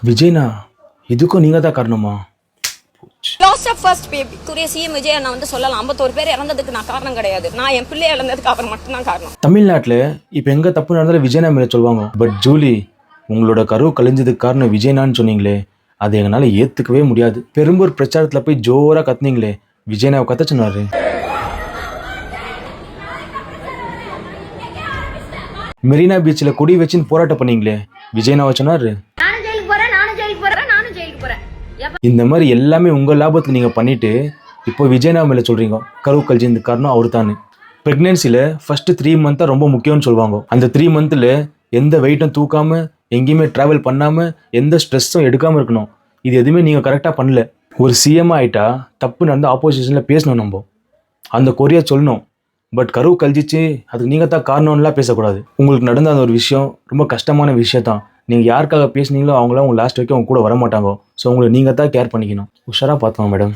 விஜய்னா இதுக்கும் நீங்க தான் காரணமா? லாஸ்ட் ஆஃப் ஃபர்ஸ்ட் பேபி குரிய சிஎம் விஜய் நான் வந்து சொல்லலாம் 51 பேர் இறந்ததுக்கு நான் காரணம் கிடையாது. நான் என் பிள்ளை இழந்ததுக்கு அவர் மட்டும்தான் காரணம். தமிழ்நாட்டில் இப்போ எங்க தப்பு நடந்தாலும் விஜய்னா மேலே சொல்லுவாங்க. பட் ஜூலி, உங்களோட கரு கழிஞ்சதுக்கு காரணம் விஜய்னான்னு சொன்னீங்களே, அதை எங்களால் ஏற்றுக்கவே முடியாது. பெரும்பூர் பிரச்சாரத்தில் போய் ஜோராக கத்துனீங்களே, விஜய்னாவை கத்த சொன்னாரு. மெரினா பீச்சில் கொடி வச்சுன்னு போராட்டம் பண்ணீங்களே, விஜய்னாவை சொன்னாரு. இந்த மாதிரி எல்லாமே உங்கள் லாபத்துக்கு நீங்கள் பண்ணிட்டு இப்போ விஜய்னா மேலே சொல்கிறீங்க கரு கழிஞ்சது காரணம் அவர் தானே. ப்ரெக்னென்சியில் ஃபஸ்ட்டு 3 மந்த்தாக ரொம்ப முக்கியம்னு சொல்லுவாங்க. அந்த 3 மந்த்தில் எந்த வெயிட்டும் தூக்காமல், எங்கேயுமே ட்ராவல் பண்ணாமல், எந்த ஸ்ட்ரெஸ்ஸும் எடுக்காமல் இருக்கணும். இது எதுவுமே நீங்கள் கரெக்டாக பண்ணல. ஒரு சிஎம் ஆகிட்டா தப்பு நடந்து ஆப்போசிஷனில் பேசணும். நம்ம அந்த கொரியா சொல்லணும். பட் கரு கழிச்சிச்சு அதுக்கு நீங்கள் தான் காரணம்லாம் பேசக்கூடாது. உங்களுக்கு நடந்த அந்த ஒரு விஷயம் ரொம்ப கஷ்டமான விஷயம் தான். நீங்கள் யாருக்காக பேசுனீங்களோ அவங்களாம் உங்கள் லாஸ்ட் வரைக்கும் அவங்க கூட வர மாட்டாங்க. ஸோ உங்களை நீங்கள் தான் கேர் பண்ணிக்கணும். உஷாராக பார்த்துக்கோங்க மேடம்.